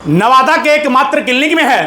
नवादा के एकमात्र क्लिनिक में है,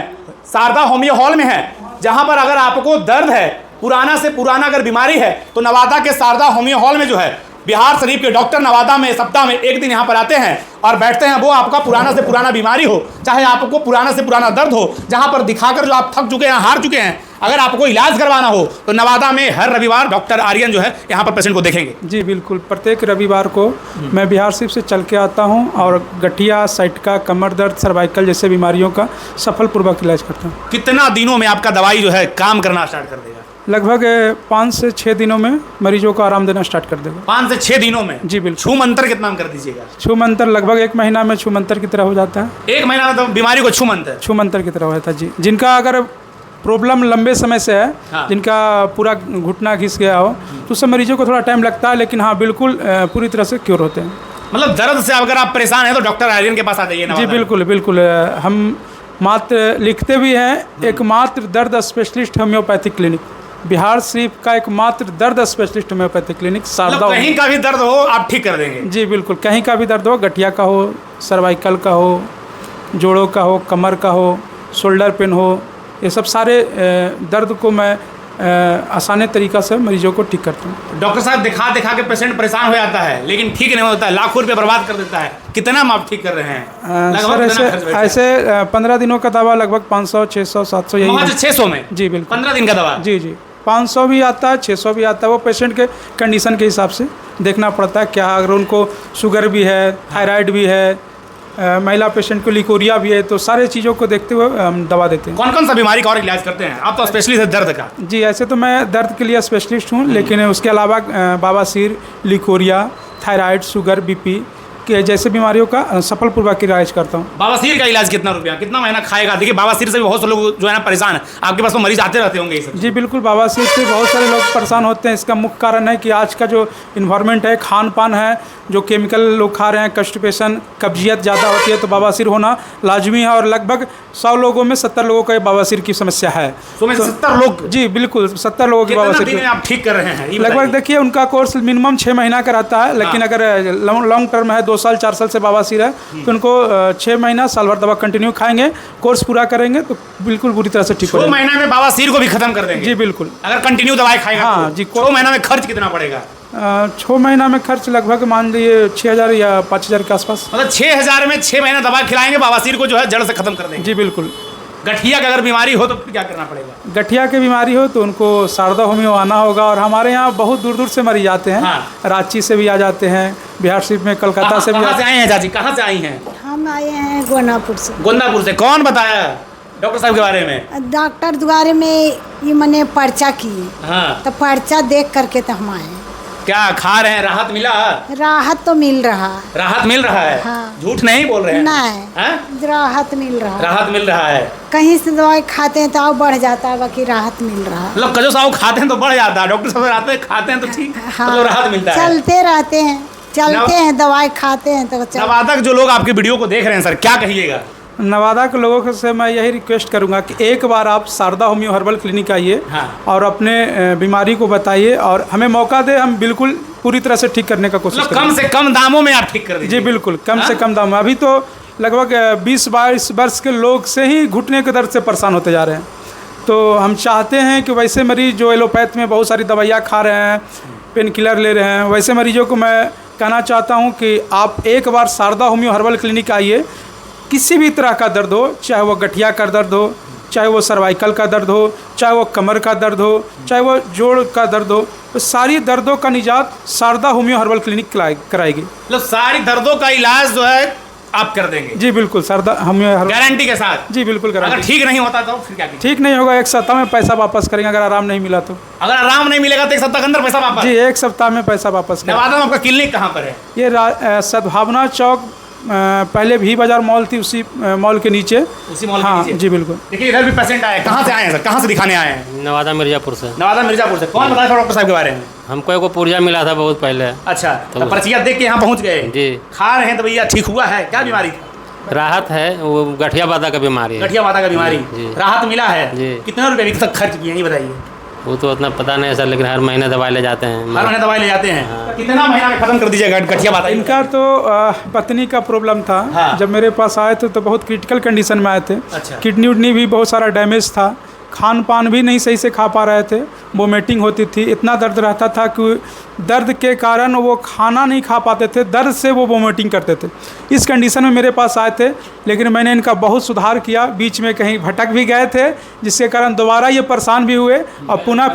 शारदा होम्यो हॉल में है, जहां पर अगर आपको दर्द है, पुराना से पुराना अगर बीमारी है, तो नवादा के शारदा होम्यो हॉल में जो है बिहार शरीफ के डॉक्टर नवादा में सप्ताह में एक दिन यहाँ पर आते हैं और बैठते हैं। वो आपका पुराना से पुराना बीमारी हो, चाहे आपको पुराना से पुराना दर्द हो, जहाँ पर दिखाकर जो आप थक चुके हैं, हार चुके हैं, अगर आपको इलाज करवाना हो तो नवादा में हर रविवार डॉक्टर आर्यन जो है यहाँ पर पेशेंट को देखेंगे। जी बिल्कुल, प्रत्येक रविवार को मैं बिहार शरीफ से चल के आता हूँ और गठिया, साइटिका, कमर दर्द, सर्वाइकल जैसे बीमारियों का सफलपूर्वक इलाज करता हूँ। कितना दिनों में आपका दवाई जो है काम करना स्टार्ट कर देगा? लगभग 5 से 6 दिनों में मरीजों को आराम देना स्टार्ट कर देगा। 5 से 6 दिनों में? जी बिल्कुल। छू मंतर कितना कर दीजिएगा? छू मंतर लगभग 1 महीना में छू मंतर की तरह हो जाता है। 1 महीना में तो बीमारी को छू मंतर की तरह हो जाता है जी। जिनका अगर प्रॉब्लम लंबे समय से है, हाँ। जिनका पूरा घुटना घिस गया हो, तो सब मरीजों को थोड़ा टाइम लगता है, लेकिन हाँ बिल्कुल पूरी तरह से क्योर होते हैं। मतलब दर्द से अगर आप परेशान हैं तो डॉक्टर आर्यन के पास आ जाइए। जी बिल्कुल बिल्कुल। हम मात्र लिखते भी हैं, एकमात्र दर्द specialist homeopathic clinic, Bihar Sharif का एकमात्र दर्द स्पेशलिस्ट होम्योपैथिक क्लिनिक शारदा। कहीं का भी दर्द हो आप ठीक कर देंगे? जी बिल्कुल, कहीं का भी दर्द हो, गठिया का हो, सर्वाइकल का हो, जोड़ों का हो, कमर का हो, शोल्डर पेन हो, ये सब सारे दर्द को मैं आसानी तरीक़ा से मरीजों को ठीक करता हूँ। डॉक्टर साहब दिखा दिखा के पेशेंट परेशान हो जाता है, लेकिन ठीक नहीं होता है, लाखों रुपये बर्बाद कर देता है। कितना आप ठीक कर रहे हैं? सर ऐसे 15 दिनों का दवा लगभग 500, 600, 700 यही 600 में? जी बिल्कुल। 15 दिन का दवा? जी 500 भी आता है, 600 भी आता है, वो पेशेंट के कंडीशन के हिसाब से देखना पड़ता है। क्या अगर उनको शुगर भी है, थायराइड भी है, महिला पेशेंट को लिकोरिया भी है, तो सारे चीज़ों को देखते हुए हम दवा देते हैं। कौन कौन सा बीमारी का और इलाज करते हैं आप? तो स्पेशलिस्ट है दर्द का। जी ऐसे तो मैं दर्द के लिए स्पेशलिस्ट हूँ, लेकिन उसके अलावा बवासीर, लिकोरिया, थायराइड, शुगर, बीपी के जैसे बीमारियों का सफलपूर्वक इलाज करता हूँ। बवासीर का इलाज कितना रुपया, कितना महीना खाएगा? देखिए बवासीर से भी बहुत से लोग जो है ना परेशान है, आपके पास तो मरीज आते रहते होंगे। जी बिल्कुल, बवासीर से बहुत सारे लोग परेशान होते हैं। इसका मुख्य कारण है कि आज का जो इन्वायरमेंट है, खान पान है, जो केमिकल लोग खा रहे हैं, कॉन्स्टिपेशन, कब्जियत ज़्यादा होती है, तो बवासीर होना लाजमी है। और लगभग 100 लोगों में 70 लोगों को बवासीर की समस्या है। तो 70 लोग? जी बिल्कुल, 70 लोगों की बवासीर आप ठीक कर रहे हैं? लगभग देखिए उनका कोर्स मिनिमम 6 महीना का रहता है, लेकिन अगर लॉन्ग टर्म है, 2 साल 4 साल से बवासीर है, तो उनको 6 महीना साल भर दवा कंटिन्यू खाएंगे, कोर्स पूरा करेंगे तो बिल्कुल पूरी तरह से ठीक हो जाएगा। 6 महीने में बवासीर को भी खत्म कर देंगे? जी बिल्कुल, अगर कंटिन्यू दवाई खाएगा। हाँ जी। 6 महीना में खर्च कितना पड़ेगा? 6 महीना में खर्च लगभग मान लीजिए 6000 या 5000 के आसपास। मतलब 6000 में 6 महीने दवा खिलाएंगे, बवासीर को जो है जड़ से खत्म कर देंगे? जी बिल्कुल। गठिया की अगर बीमारी हो तो क्या करना पड़ेगा? गठिया की बीमारी हो तो उनको शारदा होम्यो आना होगा, और हमारे यहाँ बहुत दूर दूर से मरीज आते हैं। हाँ। रांची से भी आ जाते हैं, बिहार शरीफ में, कलकत्ता से भी। कहाँ से आए हैं चाची, कहाँ से आई हैं? हम आए हैं गोनापुर से। गोंदापुर से। कौन बताया डॉक्टर साहब के बारे में? डॉक्टर द्वारे में ये मैंने पर्चा की। हाँ। तो पर्चा देख करके तो हम आए। क्या खा रहे हैं? राहत मिला? राहत तो मिल रहा। राहत मिल रहा है? हाँ। झूठ नहीं बोल रहे हैं? नहीं, राहत मिल रहा। राहत मिल रहा है। कहीं से दवाई खाते हैं तो और बढ़ जाता है, बाकी राहत मिल रहा है। मतलब कजो साहब खाते हैं तो बढ़ जाता है, डॉक्टर साहब आते हैं खाते हैं तो ठीक, मतलब राहत मिलता है। चलते रहते हैं, चलते हैं, दवाई खाते हैं तो नवादा के जो लोग आपकी वीडियो को देख रहे हैं सर, क्या कहिएगा? नवादा के लोगों से मैं यही रिक्वेस्ट करूंगा कि एक बार आप शारदा होम्यो हर्बल क्लिनिक आइए। हाँ। और अपने बीमारी को बताइए और हमें मौका दे, हम बिल्कुल पूरी तरह से ठीक करने का कोशिश करें। कम से कम दामों में आप ठीक कर दीजिए। जी बिल्कुल, कम से कम दाम। अभी तो लगभग 20-22 वर्ष के लोग से ही घुटने के दर्द से परेशान होते जा रहे हैं। तो हम चाहते हैं कि वैसे मरीज जो एलोपैथ में बहुत सारी दवाइयाँ खा रहे हैं, पेन किलर ले रहे हैं, वैसे मरीजों को मैं कहना चाहता हूँ कि आप एक बार शारदा होम्यो हर्बल क्लिनिक आइए। किसी भी तरह का दर्द हो, चाहे वो गठिया का दर्द हो, चाहे वो सर्वाइकल का दर्द हो, चाहे वो कमर का दर्द हो, चाहे वो जोड़ का दर्द हो, तो सारी दर्दों का निजात शारदा होम्यो हर्बल क्लिनिक कराएगी। मतलब सारी दर्दों का इलाज जो है आप कर देंगे? जी बिल्कुल, शारदा होम्यो हर्बल गारंटी के साथ? जी बिल्कुल गारंटी। अगर ठीक नहीं होता तो फिर क्या? ठीक नहीं होगा 1 सप्ताह में पैसा वापस करेंगे, अगर आराम नहीं मिला तो। अगर आराम नहीं मिलेगा तो 1 सप्ताह के अंदर पैसा वापस? जी, 1 सप्ताह में पैसा वापस। नवादा में आपका क्लिनिक कहाँ पर है? ये सद्भावना चौक, पहले भी बाजार मॉल थी, उसी मॉल के नीचे। उसी मॉल हाँ, के नीचे? जी बिल्कुल। देखिए इधर भी पेशेंट आए, कहाँ से आए हैं सर, कहाँ से दिखाने आए हैं? नवादा मिर्जापुर से। नवादा मिर्जापुर से। कौन बताया डॉक्टर साहब के बारे में? हमको एगो पुर्जा मिला था बहुत पहले। अच्छा, तो पर्चिया देख के यहाँ पहुँच गए? जी। खा रहे हैं तो भैया ठीक हुआ है? क्या बीमारी थी? राहत है, वो गठिया बादा का बीमारी है। गठिया बादा का बीमारी? राहत मिला है? जी। कितने रुपए तक खर्च किए ये बताइए? वो तो उतना पता नहीं है सर, लेकिन हर महीने दवाई ले जाते हैं। हर महीने दवाई ले जाते हैं। तो कितना महीना में खत्म कर दीजिएगा गठिया बात? इनका तो पत्नी का प्रॉब्लम था। हाँ। जब मेरे पास आए थे तो बहुत क्रिटिकल कंडीशन में आए थे। अच्छा। किडनी उडनी भी बहुत सारा डैमेज था, खान पान भी नहीं सही से खा पा रहे थे, वोमिटिंग होती थी, इतना दर्द रहता था कि दर्द के कारण वो खाना नहीं खा पाते थे, दर्द से वो वोमिटिंग करते थे। इस कंडीशन में मेरे पास आए थे, लेकिन मैंने इनका बहुत सुधार किया। बीच में कहीं भटक भी गए थे, जिसके कारण दोबारा ये परेशान भी हुए और पुनः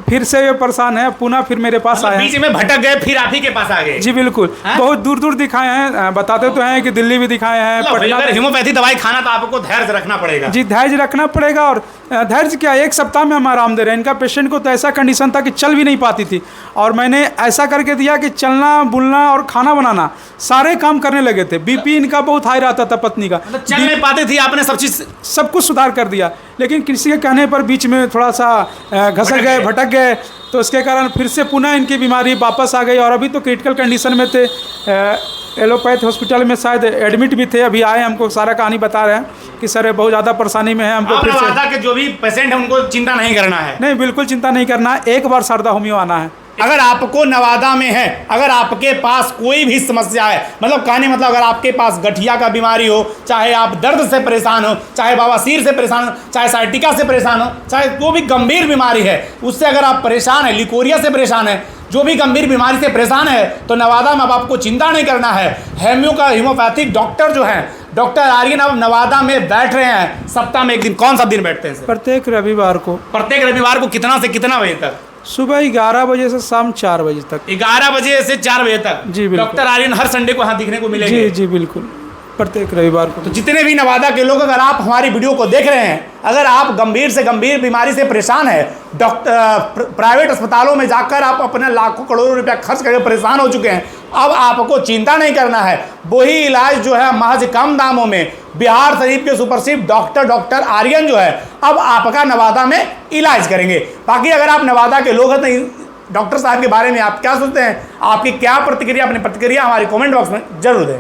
फिर से ये परेशान है, पुनः फिर मेरे पास आए हैं। बीच में भटक गए, फिर आप ही के पास आ गए? जी बिल्कुल। हाँ? बहुत दूर दूर दिखाए हैं, बताते तो हैं कि दिल्ली भी दिखाए हैं, पटना। अगर होम्योपैथी दवाई खाना तो आपको धैर्य रखना पड़ेगा। जी धैर्य रखना पड़ेगा। और धैर्य क्या, 1 सप्ताह में हम आराम दे रहे हैं। इनका पेशेंट को तो ऐसा कंडीशन था कि चल भी नहीं पाती थी, और मैंने ऐसा करके दिया कि चलना बुलना और खाना बनाना सारे काम करने लगे थे। बीपी इनका बहुत हाई रहता था पत्नी का, मतलब चल नहीं पाती थी, आपने सब कुछ सुधार कर दिया। लेकिन किसी के कहने पर बीच में थोड़ा सा घसक गए, भटक गए, तो उसके कारण फिर से पुनः इनकी बीमारी वापस आ गई। और अभी तो क्रिटिकल कंडीशन में थे, एलोपैथ हॉस्पिटल में शायद एडमिट भी थे। अभी आए, हमको सारा कहानी बता रहे हैं कि सर बहुत ज़्यादा परेशानी में है, हमको फिर से। कि जो भी पेशेंट है उनको चिंता नहीं करना है? नहीं, बिल्कुल चिंता नहीं करना है। एक बार शारदा होम्यो आना है। अगर आपको नवादा में है, अगर आपके पास कोई भी समस्या है, मतलब कहने मतलब अगर आपके पास गठिया का बीमारी हो, चाहे आप दर्द से परेशान हो, चाहे बवासीर से परेशान हो, चाहे साइटिका से परेशान हो, चाहे जो भी गंभीर बीमारी है उससे अगर आप परेशान है, लिकोरिया से परेशान है, जो भी गंभीर बीमारी से परेशान है, तो नवादा में अब आपको चिंता नहीं करना है। होम्योपैथिक डॉक्टर जो हैं, डॉक्टर आर्यन अब नवादा में बैठ रहे हैं। सप्ताह में एक दिन, कौन सा दिन बैठते हैं सर? प्रत्येक रविवार को। प्रत्येक रविवार को कितना से कितना बजे तक? सुबह 11 बजे से शाम 4 बजे तक। 11 बजे से 4 बजे तक? जी बिल्कुल। डॉक्टर आर्यन हर संडे को यहाँ दिखने को मिलेंगे? जी जी बिल्कुल, प्रत्येक रविवार को। तो जितने भी नवादा के लोग, अगर आप हमारी वीडियो को देख रहे हैं, अगर आप गंभीर से गंभीर बीमारी से परेशान है, डॉक्टर प्राइवेट अस्पतालों में जाकर आप अपने लाखों करोड़ों रुपया खर्च करके परेशान हो चुके हैं, अब आपको चिंता नहीं करना है। वही इलाज जो है महज कम दामों में बिहार शरीफ के सुप्रसिद्ध डॉक्टर आर्यन जो है अब आपका नवादा में इलाज करेंगे। बाकी अगर आप नवादा के लोग हैं तो डॉक्टर साहब के बारे में आप क्या सोचते हैं, आपकी क्या प्रतिक्रिया, अपनी प्रतिक्रिया हमारी कमेंट बॉक्स में जरूर दें।